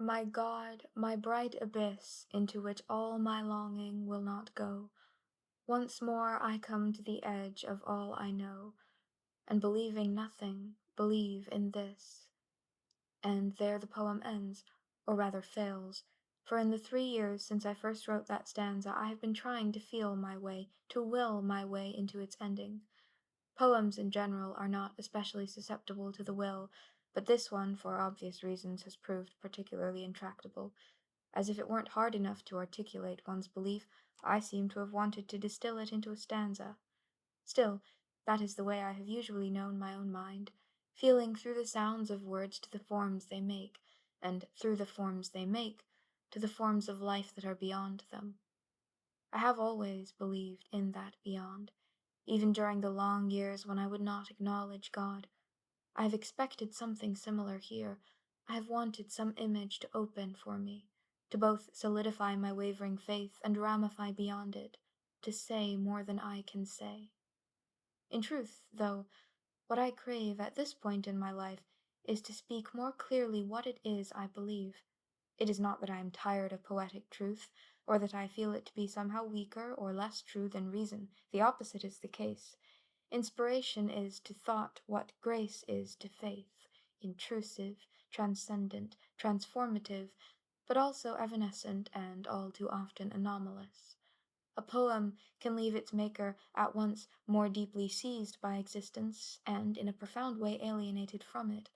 My God, my bright abyss, into which all my longing will not go, once more I come to the edge of all I know, and believing nothing, believe in this. And there the poem ends, or rather fails, for in the 3 years since I first wrote that stanza I have been trying to feel my way, to will my way into its ending. Poems in general are not especially susceptible to the will, but this one, for obvious reasons, has proved particularly intractable. As if it weren't hard enough to articulate one's belief, I seem to have wanted to distill it into a stanza. Still, that is the way I have usually known my own mind, feeling through the sounds of words to the forms they make, and through the forms they make to the forms of life that are beyond them. I have always believed in that beyond, even during the long years when I would not acknowledge God. I have expected something similar here. I have wanted some image to open for me, to both solidify my wavering faith and ramify beyond it, to say more than I can say. In truth, though, what I crave at this point in my life is to speak more clearly what it is I believe. It is not that I am tired of poetic truth, or that I feel it to be somehow weaker or less true than reason. The opposite is the case. Inspiration is to thought what grace is to faith, intrusive, transcendent, transformative, but also evanescent and all too often anomalous. A poem can leave its maker at once more deeply seized by existence and in a profound way alienated from it,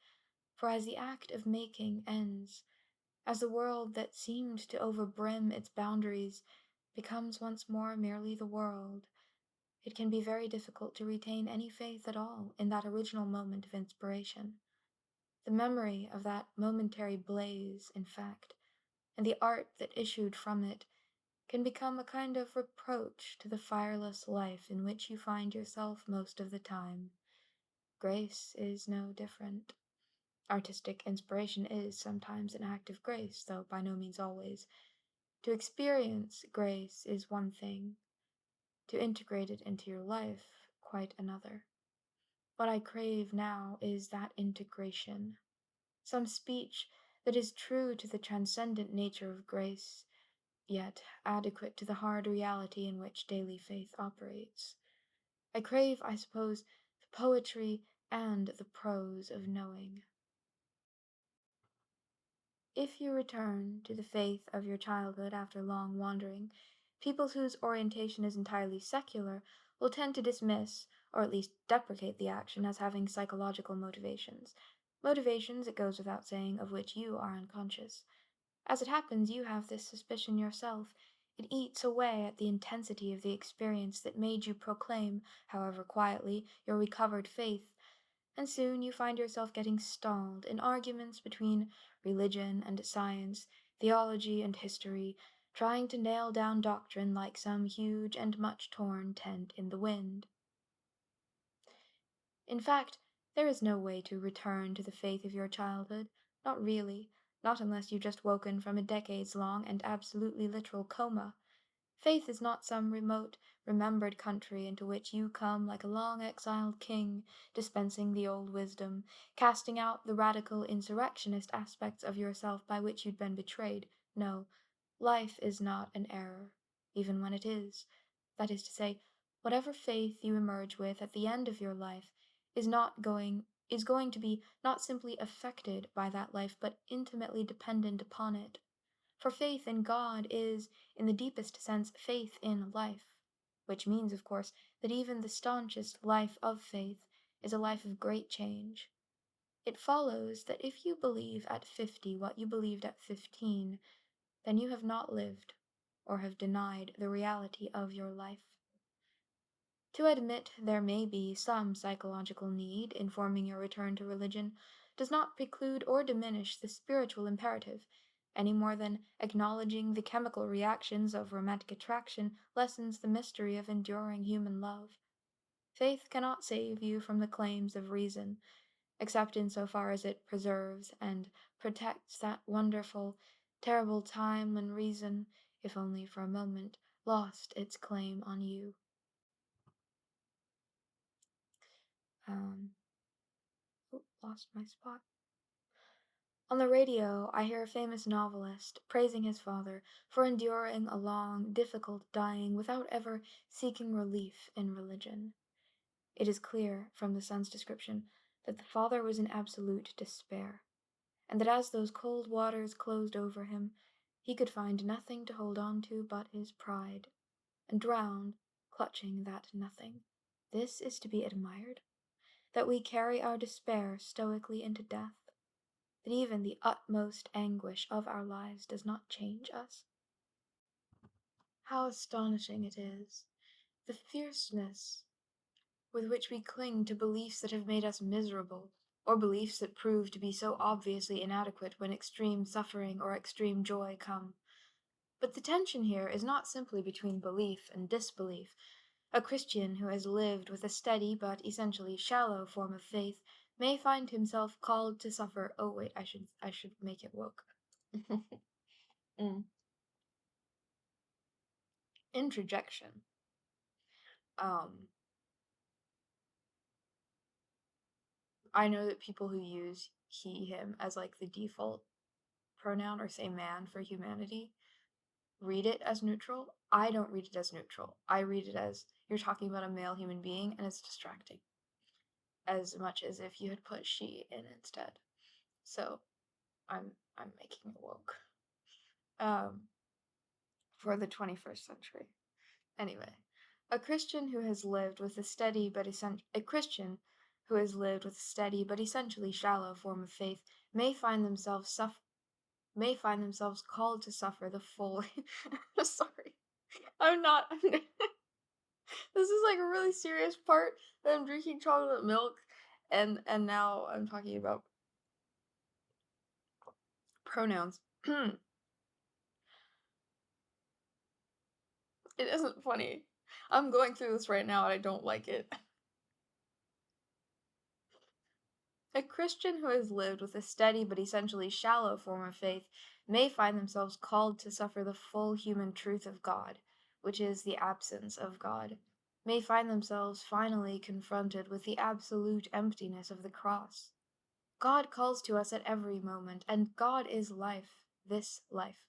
for as the act of making ends, as the world that seemed to overbrim its boundaries becomes once more merely the world, it can be very difficult to retain any faith at all in that original moment of inspiration. The memory of that momentary blaze, in fact, and the art that issued from it can become a kind of reproach to the fireless life in which you find yourself most of the time. Grace is no different. Artistic inspiration is sometimes an act of grace, though by no means always. To experience grace is one thing, to integrate it into your life, quite another. What I crave now is that integration, some speech that is true to the transcendent nature of grace, yet adequate to the hard reality in which daily faith operates. I crave, I suppose, the poetry and the prose of knowing. If you return to the faith of your childhood after long wandering, people whose orientation is entirely secular will tend to dismiss, or at least deprecate the action as having psychological motivations. Motivations, it goes without saying, of which you are unconscious. As it happens, you have this suspicion yourself. It eats away at the intensity of the experience that made you proclaim, however quietly, your recovered faith, and soon you find yourself getting stalled in arguments between religion and science, theology and history, trying to nail down doctrine like some huge and much torn tent in the wind. In fact, there is no way to return to the faith of your childhood, not really, not unless you've just woken from a decades-long and absolutely literal coma. Faith is not some remote, remembered country into which you come like a long-exiled king, dispensing the old wisdom, casting out the radical insurrectionist aspects of yourself by which you'd been betrayed. No, life is not an error, even when it is. That is to say, whatever faith you emerge with at the end of your life is going to be not simply affected by that life, but intimately dependent upon it. For faith in God is, in the deepest sense, faith in life, which means, of course, that even the staunchest life of faith is a life of great change. It follows that if you believe at 50 what you believed at 15, then you have not lived, or have denied the reality of your life. To admit there may be some psychological need in forming your return to religion does not preclude or diminish the spiritual imperative, any more than acknowledging the chemical reactions of romantic attraction lessens the mystery of enduring human love. Faith cannot save you from the claims of reason, except in so far as it preserves and protects that wonderful, terrible time when reason, if only for a moment, lost its claim on you. Um, Lost my spot. On the radio, I hear a famous novelist praising his father for enduring a long, difficult dying without ever seeking relief in religion. It is clear, from the son's description, that the father was in absolute despair, and that as those cold waters closed over him, he could find nothing to hold on to but his pride, and drowned, clutching that nothing. This is to be admired, that we carry our despair stoically into death, that even the utmost anguish of our lives does not change us. How astonishing it is, the fierceness with which we cling to beliefs that have made us miserable, or beliefs that prove to be so obviously inadequate when extreme suffering or extreme joy come. But the tension here is not simply between belief and disbelief. A Christian who has lived with a steady but essentially shallow form of faith may find himself called to suffer. Oh wait, I should make it woke. Mm. Introjection. Um, I know that people who use he, him as like the default pronoun or say man for humanity read it as neutral. I don't read it as neutral. I read it as you're talking about a male human being and it's distracting. As much as if you had put she in instead. So I'm making it woke. Um for the 21st century. Anyway, a Christian who has lived with a steady but essentially shallow form of faith may find themselves called to suffer the full. Sorry, I'm not. This is like a really serious part that I'm drinking chocolate milk, and now I'm talking about pronouns. It isn't funny. I'm going through this right now and I don't like it. A Christian who has lived with a steady but essentially shallow form of faith may find themselves called to suffer the full human truth of God, which is the absence of God, may find themselves finally confronted with the absolute emptiness of the cross. God calls to us at every moment, and God is life, this life.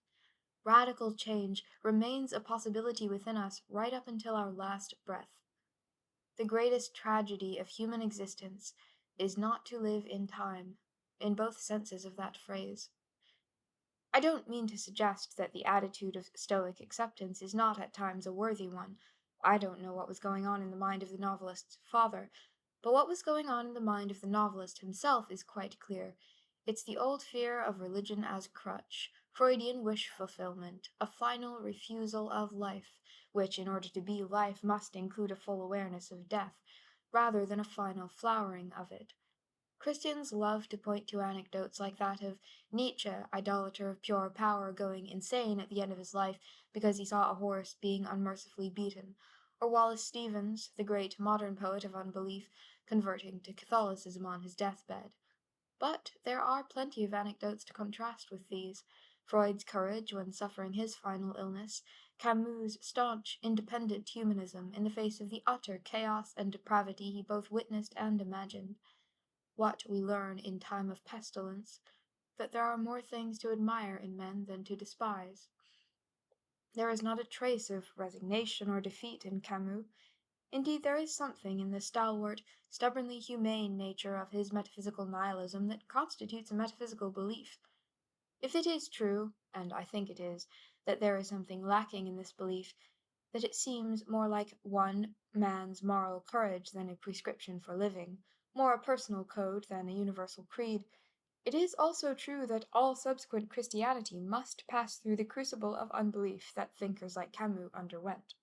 Radical change remains a possibility within us right up until our last breath. The greatest tragedy of human existence is not to live in time, in both senses of that phrase. I don't mean to suggest that the attitude of stoic acceptance is not at times a worthy one. I don't know what was going on in the mind of the novelist's father, but what was going on in the mind of the novelist himself is quite clear. It's the old fear of religion as crutch, Freudian wish fulfillment, a final refusal of life, which in order to be life must include a full awareness of death, rather than a final flowering of it. Christians love to point to anecdotes like that of Nietzsche, idolater of pure power, going insane at the end of his life because he saw a horse being unmercifully beaten, or Wallace Stevens, the great modern poet of unbelief, converting to Catholicism on his deathbed. But there are plenty of anecdotes to contrast with these. Freud's courage when suffering his final illness, Camus' staunch, independent humanism in the face of the utter chaos and depravity he both witnessed and imagined. What we learn in time of pestilence, that there are more things to admire in men than to despise. There is not a trace of resignation or defeat in Camus. Indeed, there is something in the stalwart, stubbornly humane nature of his metaphysical nihilism that constitutes a metaphysical belief. If it is true, and I think it is, that there is something lacking in this belief, that it seems more like one man's moral courage than a prescription for living, more a personal code than a universal creed, it is also true that all subsequent Christianity must pass through the crucible of unbelief that thinkers like Camus underwent.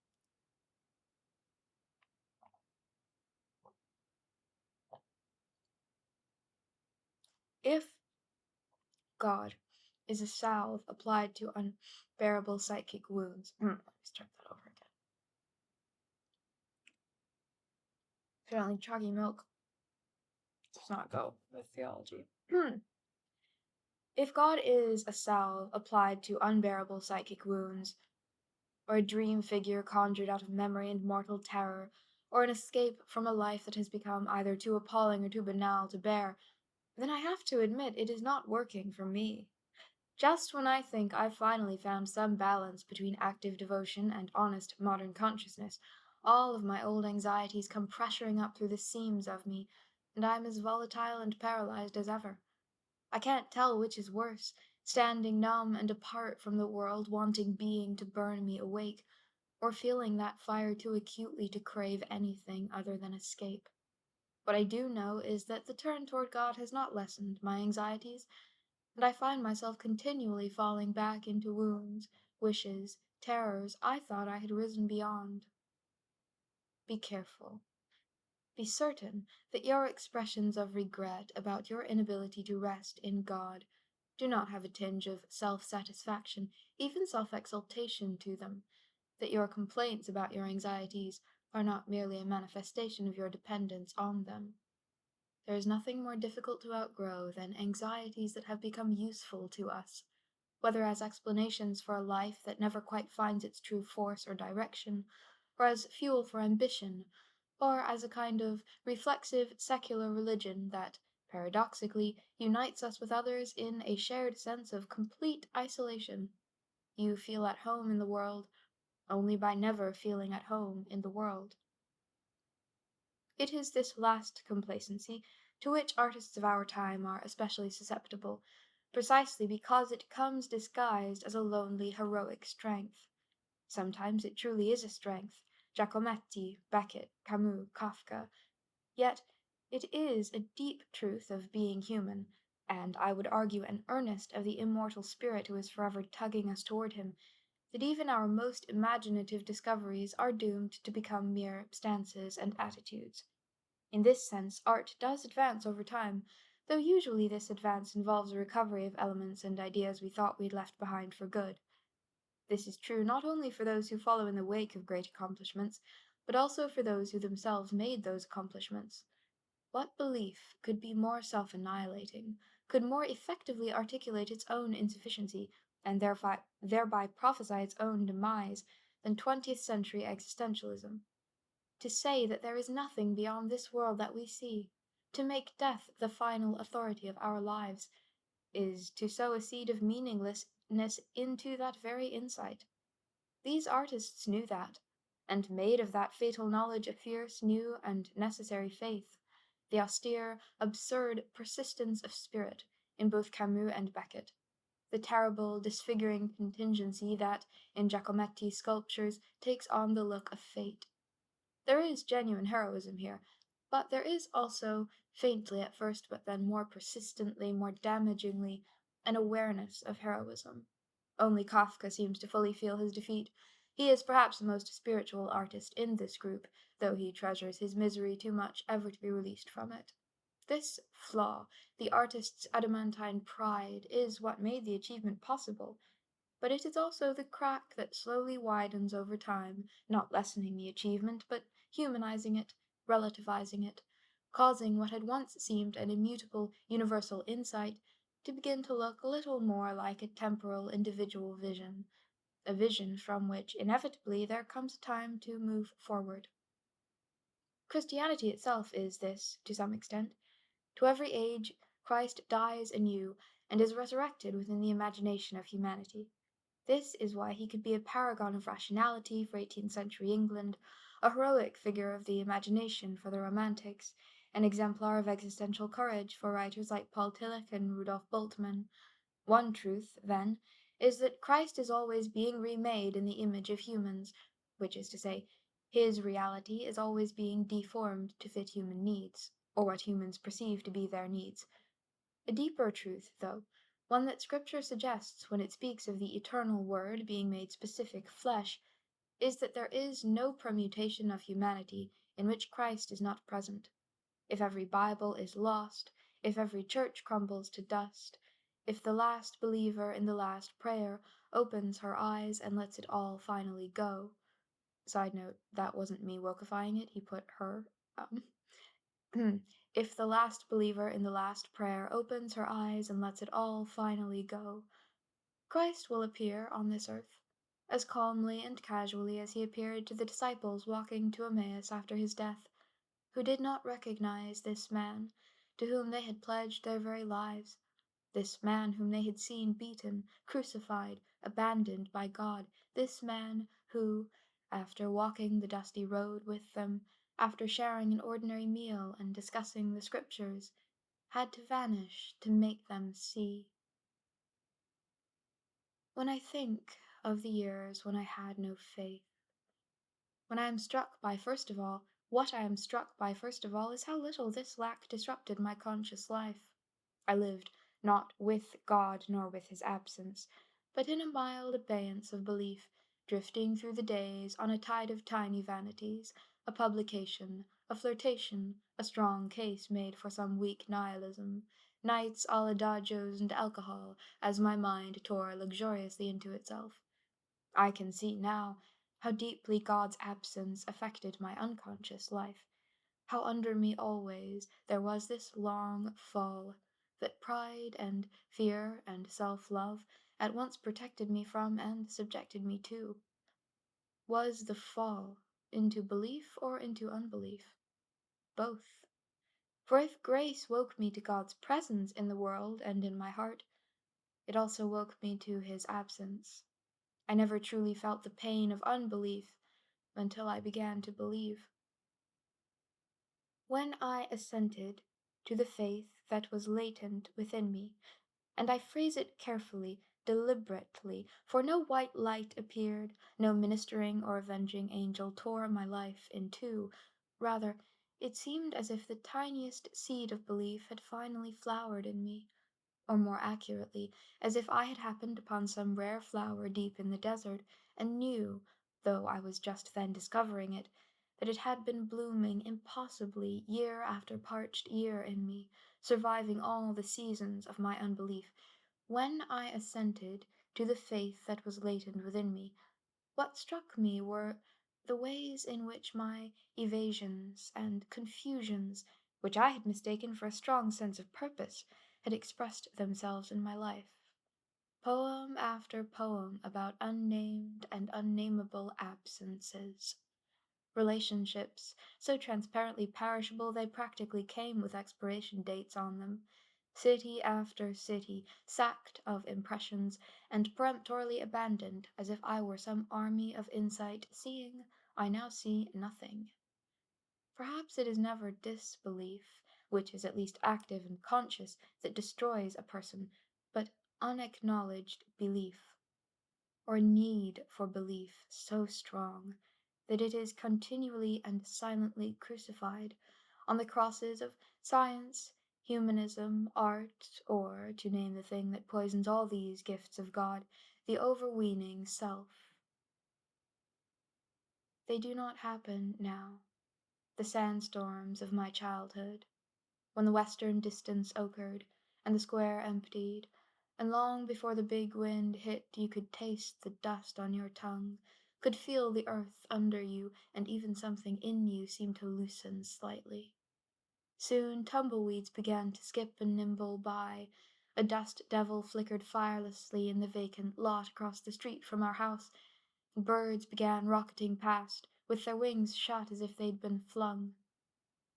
If God is a salve applied to unbearable psychic wounds, let me start that over again. Apparently, chalky milk does not go with theology. If God is a salve applied to unbearable psychic wounds, or a dream figure conjured out of memory and mortal terror, or an escape from a life that has become either too appalling or too banal to bear, then I have to admit it is not working for me. Just when I think I've finally found some balance between active devotion and honest modern consciousness, all of my old anxieties come pressuring up through the seams of me, and I'm as volatile and paralyzed as ever. I can't tell which is worse, standing numb and apart from the world, wanting being to burn me awake, or feeling that fire too acutely to crave anything other than escape. What I do know is that the turn toward God has not lessened my anxieties, and I find myself continually falling back into wounds, wishes, terrors I thought I had risen beyond. Be careful. Be certain that your expressions of regret about your inability to rest in God do not have a tinge of self satisfaction, even self exaltation to them, that your complaints about your anxieties are not merely a manifestation of your dependence on them. There is nothing more difficult to outgrow than anxieties that have become useful to us, whether as explanations for a life that never quite finds its true force or direction, or as fuel for ambition, or as a kind of reflexive secular religion that, paradoxically, unites us with others in a shared sense of complete isolation. You feel at home in the world only by never feeling at home in the world. It is this last complacency to which artists of our time are especially susceptible, precisely because it comes disguised as a lonely, heroic strength. Sometimes it truly is a strength, Giacometti, Beckett, Camus, Kafka, yet it is a deep truth of being human, and I would argue an earnest of the immortal spirit who is forever tugging us toward him, that even our most imaginative discoveries are doomed to become mere stances and attitudes. In this sense, art does advance over time, though usually this advance involves a recovery of elements and ideas we thought we'd left behind for good. This is true not only for those who follow in the wake of great accomplishments, but also for those who themselves made those accomplishments. What belief could be more self annihilating, could more effectively articulate its own insufficiency, and thereby prophesy its own demise, than 20th century existentialism? To say that there is nothing beyond this world that we see, to make death the final authority of our lives, is to sow a seed of meaninglessness into that very insight. These artists knew that, and made of that fatal knowledge a fierce, new, and necessary faith, the austere, absurd persistence of spirit in both Camus and Beckett, the terrible, disfiguring contingency that, in Giacometti's sculptures, takes on the look of fate. There is genuine heroism here, but there is also, faintly at first but then more persistently, more damagingly, an awareness of heroism. Only Kafka seems to fully feel his defeat. He is perhaps the most spiritual artist in this group, though he treasures his misery too much ever to be released from it. This flaw, the artist's adamantine pride, is what made the achievement possible, but it is also the crack that slowly widens over time, not lessening the achievement, but humanizing it, relativizing it, causing what had once seemed an immutable, universal insight to begin to look a little more like a temporal individual vision, a vision from which inevitably there comes a time to move forward. Christianity itself is this, to some extent. To every age, Christ dies anew and is resurrected within the imagination of humanity. This is why he could be a paragon of rationality for 18th century England, a heroic figure of the imagination for the Romantics, an exemplar of existential courage for writers like Paul Tillich and Rudolf Bultmann. One truth, then, is that Christ is always being remade in the image of humans, which is to say, his reality is always being deformed to fit human needs, or what humans perceive to be their needs. A deeper truth, though, one that Scripture suggests when it speaks of the eternal Word being made specific flesh, is that there is no permutation of humanity in which Christ is not present. If every Bible is lost, if every church crumbles to dust, if the last believer in the last prayer opens her eyes and lets it all finally go. Side note, that wasn't me wokifying it, he put her. Um, if the last believer in the last prayer opens her eyes and lets it all finally go, Christ will appear on this earth, as calmly and casually as he appeared to the disciples walking to Emmaus after his death, who did not recognize this man, to whom they had pledged their very lives, this man whom they had seen beaten, crucified, abandoned by God, this man who, after walking the dusty road with them, after sharing an ordinary meal and discussing the Scriptures, had to vanish to make them see. When I think of the years when I had no faith, when I am struck by first of all, what I am struck by first of all is how little this lack disrupted my conscious life. I lived not with God nor with his absence, but in a mild abeyance of belief, drifting through the days on a tide of tiny vanities, a publication, a flirtation, a strong case made for some weak nihilism, nights all adagios and alcohol, as my mind tore luxuriously into itself. I can see now how deeply God's absence affected my unconscious life, how under me always there was this long fall that pride and fear and self-love at once protected me from and subjected me to. Was the fall into belief or into unbelief? Both. For if grace woke me to God's presence in the world and in my heart, it also woke me to his absence. I never truly felt the pain of unbelief until I began to believe. When I assented to the faith that was latent within me, and I phrase it carefully, deliberately, for no white light appeared, no ministering or avenging angel tore my life in two. Rather, it seemed as if the tiniest seed of belief had finally flowered in me, or more accurately, as if I had happened upon some rare flower deep in the desert, and knew, though I was just then discovering it, that it had been blooming impossibly year after parched year in me, surviving all the seasons of my unbelief. When I assented to the faith that was latent within me, what struck me were the ways in which my evasions and confusions, which I had mistaken for a strong sense of purpose, had expressed themselves in my life. Poem after poem about unnamed and unnameable absences. Relationships, so transparently perishable they practically came with expiration dates on them. City after city, sacked of impressions, and peremptorily abandoned as if I were some army of insight, seeing I now see nothing. Perhaps it is never disbelief, which is at least active and conscious, that destroys a person, but unacknowledged belief, or need for belief so strong that it is continually and silently crucified on the crosses of science, humanism, art, or, to name the thing that poisons all these gifts of God, the overweening self. They do not happen now, the sandstorms of my childhood, when the western distance ochred, and the square emptied, and long before the big wind hit you could taste the dust on your tongue, could feel the earth under you, and even something in you seemed to loosen slightly. Soon tumbleweeds began to skip and nimble by. A dust devil flickered firelessly in the vacant lot across the street from our house, and birds began rocketing past, with their wings shut as if they'd been flung.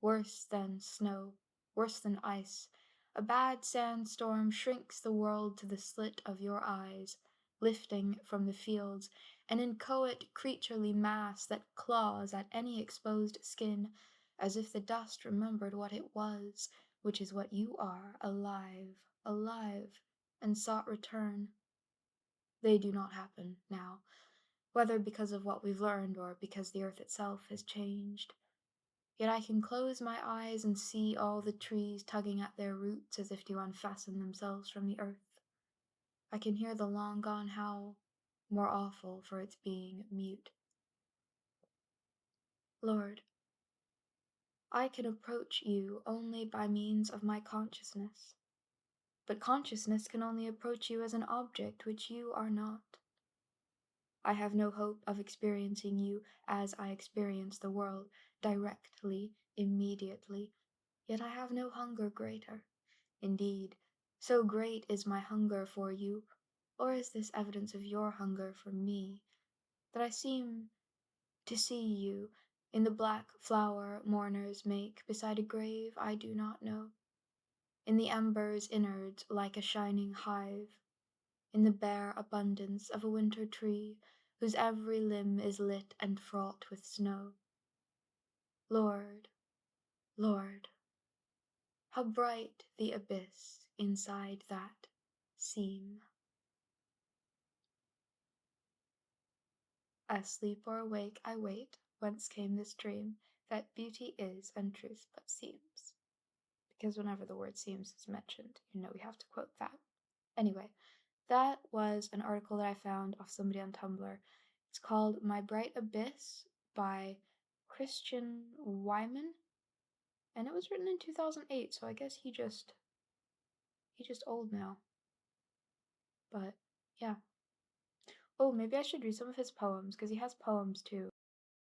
Worse than snow, worse than ice, a bad sandstorm shrinks the world to the slit of your eyes, lifting from the fields an inchoate creaturely mass that claws at any exposed skin, as if the dust remembered what it was, which is what you are, alive, alive, and sought return. They do not happen now, whether because of what we've learned or because the earth itself has changed. Yet I can close my eyes and see all the trees tugging at their roots as if to unfasten themselves from the earth. I can hear the long-gone howl, more awful for its being mute. Lord, I can approach you only by means of my consciousness, but consciousness can only approach you as an object which you are not. I have no hope of experiencing you as I experience the world, directly, immediately, yet I have no hunger greater. Indeed, so great is my hunger for you, or is this evidence of your hunger for me, that I seem to see you in the black flower mourners make beside a grave I do not know. in the embers innards like a shining hive, in the bare abundance of a winter tree whose every limb is lit and fraught with snow. Lord, Lord, how bright the abyss inside that seam. Asleep or awake I wait, whence came this dream, that beauty is and truth but seems. Because whenever the word seems is mentioned, you know we have to quote that. Anyway, that was an article that I found off somebody on Tumblr. It's called My Bright Abyss by Christian Wiman, and it was written in 2008, so I guess he just old now. But yeah. Oh, maybe I should read some of his poems because he has poems too.